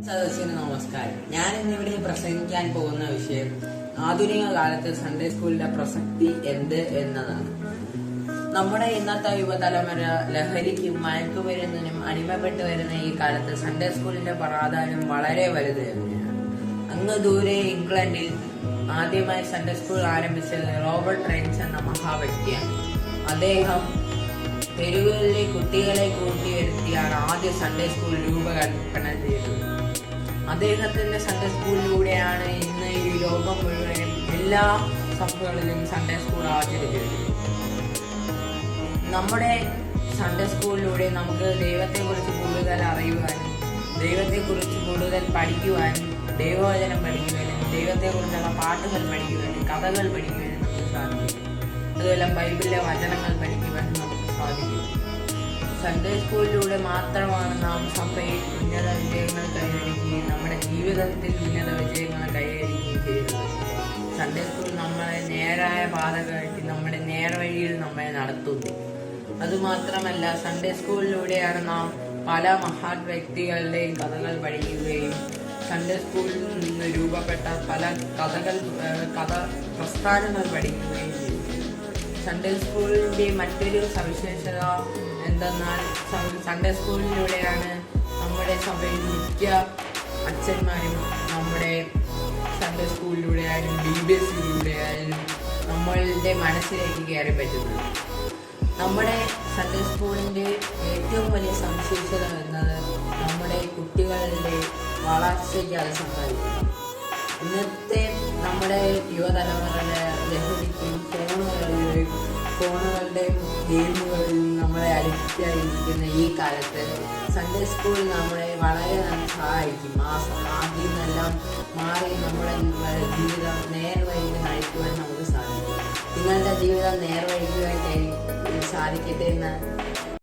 സദസ്സിന് നമസ്കാരം. ഞാൻ ഇന്നിവിടെ പ്രസംഗിക്കാൻ പോകുന്ന വിഷയം ആധുനിക കാലത്ത് സൺഡേ സ്കൂളിന്റെ പ്രസക്തി എന്ത് എന്നതാണ്. നമ്മുടെ ഇന്നത്തെ യുവതലമുറ ലഹരിക്കും മയക്കുമരുന്നിനും അടിമപ്പെട്ടു വരുന്ന ഈ കാലത്ത് സൺഡേ സ്കൂളിന്റെ പ്രാധാന്യം വളരെ വലുത് തന്നെയാണ്. അങ്ങ് ദൂരെ ഇംഗ്ലണ്ടിൽ ആദ്യമായി സൺഡേ സ്കൂൾ ആരംഭിച്ചത് റോബർട്ട് റൈൻസ് എന്ന മഹാവ്യക്തിയാണ്. അദ്ദേഹം തെരുവുകളിലെ കുട്ടികളെ കൂട്ടി വരുത്തിയാണ് ആദ്യ സൺഡേ സ്കൂൾ രൂപകൽപ്പന ചെയ്തത്. അദ്ദേഹത്തിന്റെ സൺഡേ സ്കൂളിലൂടെയാണ് ഇന്ന് ഈ ലോകം മുഴുവനും എല്ലാ സഭകളിലും സൺഡേ സ്കൂൾ ആചരിക്കുന്നത്. നമ്മുടെ സൺഡേ സ്കൂളിലൂടെ നമുക്ക് ദൈവത്തെക്കുറിച്ച് കൂടുതൽ അറിയുവാനും ദൈവത്തെക്കുറിച്ച് കൂടുതൽ പഠിക്കുവാനും ദൈവവചനം പഠിക്കുവാനും ദൈവത്തെക്കുറിച്ചുള്ള പാട്ടുകൾ പഠിക്കുവാനും കഥകൾ പഠിക്കുവാനും നമുക്ക് സാധിക്കും. അതുപോലെ ബൈബിളിലെ വചനങ്ങൾ പഠിക്കുവാനും നമുക്ക് സാധിക്കും. സൺഡേ സ്കൂളിലൂടെ മാത്രമാണ് നാം സഭയിൽ ഉന്നത വിജയങ്ങൾ കൈവരിക്കുകയും നമ്മുടെ ജീവിതത്തിൽ ഉന്നത വിജയങ്ങൾ കൈവരിക്കുകയും ചെയ്യുന്നത്. സൺഡേ സ്കൂൾ നമ്മളെ നേരായ പാത കാട്ടി നമ്മുടെ നേർവഴിയിൽ നമ്മെ നടത്തുന്നു. അതുമാത്രമല്ല, സൺഡേ സ്കൂളിലൂടെയാണ് നാം പല മഹാൻ വ്യക്തികളുടെയും കഥകൾ പഠിക്കുകയും സൺഡേ സ്കൂളിൽ നിന്ന് രൂപപ്പെട്ട പല കഥ പ്രസ്ഥാനങ്ങൾ പഠിക്കുകയും ചെയ്യും. സൺഡേ സ്കൂളിൻ്റെ മറ്റൊരു സവിശേഷത എന്തെന്നാൽ സൺഡേ സ്കൂളിലൂടെയാണ് നമ്മുടെ സഭയിൽ മിക്ക അച്ഛന്മാരും നമ്മുടെ സൺഡേ സ്കൂളിലൂടെ ആയാലും DBSയിലൂടെ ആയാലും നമ്മളുടെ മനസ്സിലേക്ക് കയറി പറ്റുന്നത്. നമ്മുടെ സൺഡേ സ്കൂളിൻ്റെ ഏറ്റവും വലിയ സവിശേഷത എന്നത് നമ്മുടെ കുട്ടികളുടെ വളർച്ചയ്ക്ക് അത് സഹായിക്കുന്നു. ഇന്നത്തെ നമ്മുടെ യുവതലമുറയുടെ ലഹരിക്കും ഫോണുകളുടെയും ഗെയിമുകളിൽ നമ്മളെ അഡിക്റ്റായിരിക്കുന്ന ഈ കാലത്ത് സൺഡേ സ്കൂൾ നമ്മളെ വളരെ സഹായിക്കും. ആദ്യം നിന്നെല്ലാം മാറി നമ്മുടെ ജീവിതം നേർവഴിക്ക് നയിക്കുവാൻ നമുക്ക് സാധിക്കും. നിങ്ങളുടെ ജീവിതം നേർവഴിക്കുവാൻ സാധിക്കട്ടെ എന്ന്